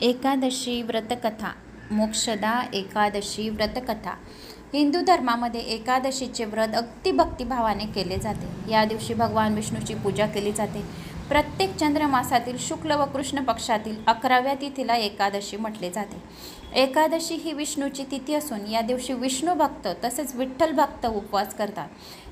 एकादशी व्रतकथा. मोक्षदा एकादशी व्रतकथा. हिंदू धर्मामध्ये एकादशीचे व्रत अगदी भक्तिभावाने केले जाते. या दिवशी भगवान विष्णूची पूजा केली जाते. प्रत्येक चंद्रमासातील शुक्ल व कृष्ण पक्षातील 11व्या तिथीला एकादशी म्हटले जाते. एकादशी ही विष्णूची तिथी असून या दिवशी विष्णू भक्त तसेच विठ्ठल भक्त उपवास करतात.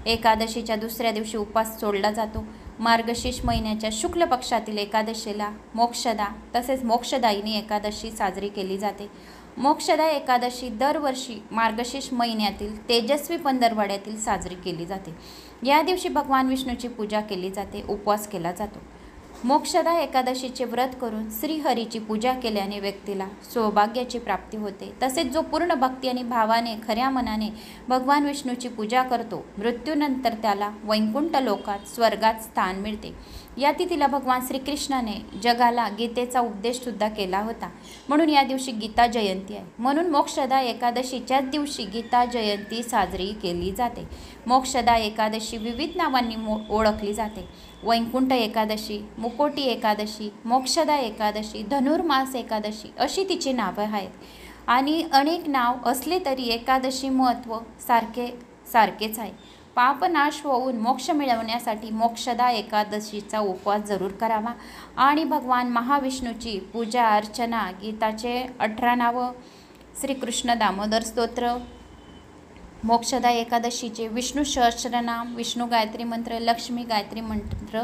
एकादशीच्या दुसऱ्या दिवशी उपवास सोडला जातो. मार्गशीर्ष महिन्याच्या शुक्ल पक्षातील एकादशीला मोक्षदा तसेच मोक्षदायिनी एकादशी साजरी केली जाते. मोक्षदा एकादशी दरवर्षी मार्गशीर्ष महिन्यातील तेजस्वी पंधरवड्यातील साजरी केली जाते. या दिवशी भगवान विष्णूची पूजा केली जाते, उपवास केला जातो. मोक्षदा एकादशीचे व्रत करून श्रीहरीची पूजा केल्याने व्यक्तीला सौभाग्याची प्राप्ती होते. तसेच जो पूर्ण भक्ती आणि भावाने खऱ्या मनाने भगवान विष्णूची पूजा करतो, मृत्यूनंतर त्याला वैकुंठ लोकात स्वर्गात स्थान मिळते. या तिथीला भगवान श्रीकृष्णाने जगाला गीतेचा उपदेशसुद्धा केला होता. म्हणून या दिवशी गीता जयंती आहे. म्हणून मोक्षदा एकादशीच्याच दिवशी गीता जयंती साजरी केली जाते. मोक्षदा एकादशी विविध नावांनी ओळखली जाते. वैकुंठ एकादशी, मुकोटी एकादशी, मोक्षदा एकादशी, धनुर्मास एकादशी अशी तिची नावं आहेत. आणि अनेक नाव असले तरी एकादशी महत्त्व सारखेच आहे. पापनाश होऊन मोक्ष मिळवण्यासाठी मोक्षदा एकादशीचा उपवास जरूर करावा आणि भगवान महाविष्णूची पूजा अर्चना, गीताचे 18 नावं, श्रीकृष्ण दामोदर स्तोत्र, मोक्षदा एकादशीचे विष्णू सहस्रनाम, विष्णू गायत्री मंत्र, लक्ष्मी गायत्री मंत्र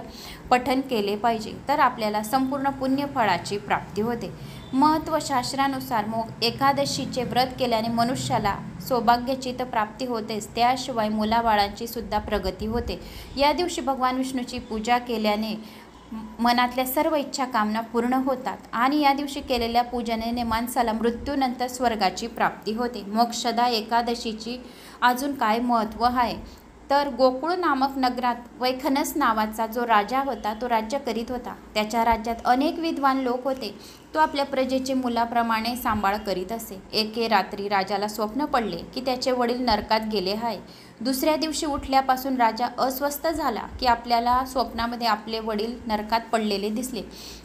पठन केले पाहिजे. तर आपल्याला संपूर्ण पुण्यफळाची प्राप्ती होते. महत्त्व शास्त्रानुसार एकादशीचे व्रत केल्याने मनुष्याला सौभाग्याची तर प्राप्ती होतेच, त्याशिवाय मुलाबाळांची सुद्धा प्रगती होते. या दिवशी भगवान विष्णूची पूजा केल्याने मनातल्या सर्व इच्छा कामना पूर्ण होतात आणि या दिवशी केलेल्या पूजनेने माणसाला मृत्यूनंतर स्वर्गाची प्राप्ती होते. मोक्षदा एकादशीची अजून काय महत्त्व आहे तर गोकुळ नामक नगरात वैखनस नावाचा जो राजा होता तो राज्य करीत होता. त्याच्या राज्यात अनेक विद्वान लोक होते. तो आपल्या प्रजेचे मुलाप्रमाणे सांभाळ करीत असे. एके रात्री राजाला स्वप्न पडले की त्याचे वडील नरकात गेले आहे. दुसऱ्या दिवशी उठल्यापासून राजा अस्वस्थ झाला की आपल्याला स्वप्नामध्ये आपले वडील नरकात पडलेले दिसले.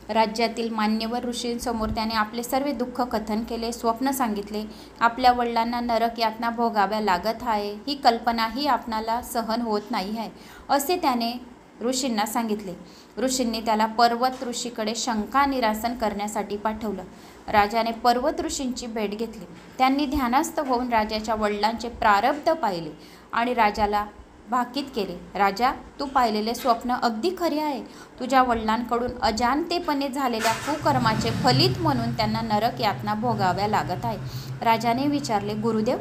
राज्यातील मान्यवर ऋषींसमोर त्याने आपले सर्व दुःख कथन केले. स्वप्न सांगितले. आपल्या वडिलांना नरक यातना भोगाव्या लागत आहे, ही कल्पनाही आपणाला सहन होत नाही आहे असे त्याने ऋषींना सांगितले. ऋषींनी त्याला पर्वत ऋषीकडे शंका निरासन करण्यासाठी पाठवलं. राजाने पर्वत ऋषींची भेट घेतली. त्यांनी ध्यानस्थ होऊन राजाच्या वडिलांचे प्रारब्ध पाहिले आणि राजाला भाकीत केले. राजा, तू पाहिलेले स्वप्न अगदी खरे आहे. तुझ्या वडिलांकडून अजाणतेपणे झालेल्या कुकर्माचे फलित म्हणून त्यांना नरक यातना भोगाव्या लागत आहे. राजाने विचारले, गुरुदेव,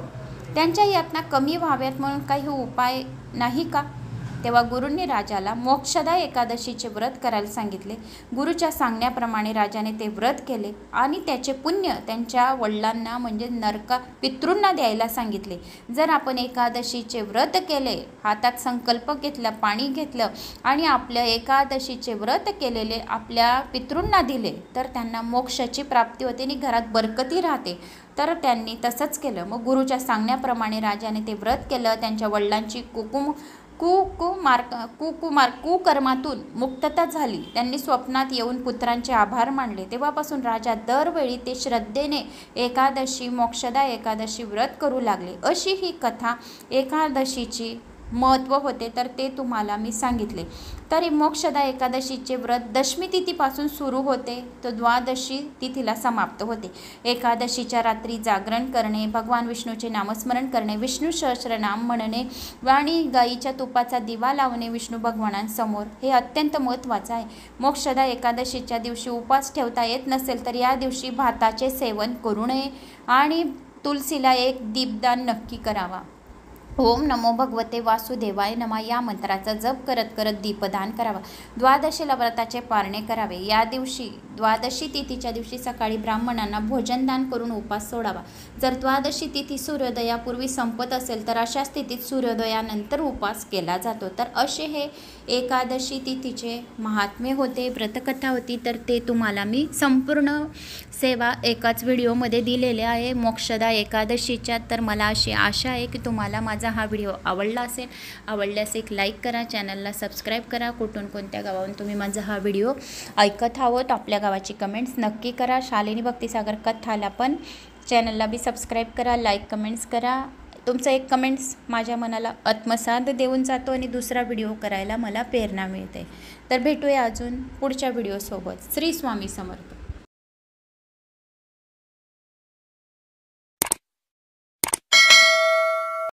त्यांच्या यातना कमी व्हाव्यात म्हणून काही उपाय नाही का? तेव्हा गुरूंनी राजाला मोक्षदा एकादशीचे व्रत करायला सांगितले. गुरुच्या सांगण्याप्रमाणे राजाने ते व्रत केले आणि त्याचे पुण्य त्यांच्या वडिलांना म्हणजे पितृंना द्यायला सांगितले. जर आपण एकादशीचे व्रत केले, हातात संकल्प घेतला, पाणी घेतलं आणि आपल्या एकादशीचे व्रत केलेले आपल्या पितृंना दिले तर त्यांना मोक्षाची प्राप्ती होते आणि घरात बरकती राहते. तर त्यांनी तसंच केलं. मग गुरुच्या सांगण्याप्रमाणे राजाने ते व्रत केलं. त्यांच्या वडिलांची कुकर्मातून मुक्तता झाली. त्यांनी स्वप्नात येऊन पुत्रांचे आभार मानले. तेव्हापासून राजा दरवेळी ते श्रद्धेने एकादशी, मोक्षदा एकादशी व्रत करू लागले. अशी ही कथा एकादशीची महत्त्व होते तर ते तुम्हाला मी सांगितले. तरी मोक्षदा एकादशीचे व्रत दशमी तिथीपासून सुरू होते तर द्वादशी तिथीला समाप्त होते. एकादशीच्या रात्री जागरण करणे, भगवान विष्णूचे नामस्मरण करणे, विष्णू सहस्रनाम म्हणणे आणि गाईच्या तुपाचा दिवा लावणे विष्णू भगवानांसमोर हे अत्यंत महत्त्वाचं आहे. मोक्षदा एकादशीच्या दिवशी उपवास ठेवता येत नसेल तर या दिवशी भाताचे सेवन करू नये आणि तुलसीला एक दीपदान नक्की करावा. ओम नमो भगवते वासुदेवाय नमः या मंत्राचा जप करत करत दीपदान करावा. द्वादशीला व्रताचे पारणे करावे. या दिवशी द्वादशी तिथीच्या दिवशी सकाळी ब्राह्मणांना भोजनदान करून उपास सोडावा. जर द्वादशी तिथी सूर्योदयापूर्वी संपत असेल तर अशा स्थितीत सूर्योदयानंतर उपास केला जातो. तर असे हे एकादशी तिथीचे महात्म्य होते, व्रतकथा होती, तर ते तुम्हाला मी संपूर्ण सेवा एकाच व्हिडिओमध्ये दिलेले आहे मोक्षदा एकादशीच्या. तर मला अशी आशा आहे की तुम्हाला माझा हा व्हिडिओ आवडला असेल. आवडल्यास एक लाईक करा, चॅनलला सबस्क्राईब करा. कुठून कोणत्या गावाहून तुम्ही माझा हा व्हिडिओ ऐकत आहोत आपल्या गावाची कमेंट्स नक्की करा. शालिनी भक्तिसागर कथाला पण चॅनलला बी सबस्क्राईब करा, लाईक कमेंट्स करा. तुमचं एक कमेंट्स माझ्या मनाला आत्मसात देऊन जातो आणि दुसरा व्हिडिओ करायला मला प्रेरणा मिळते. तर भेटूया अजून पुढच्या व्हिडिओसोबत. श्री स्वामी समर्थ.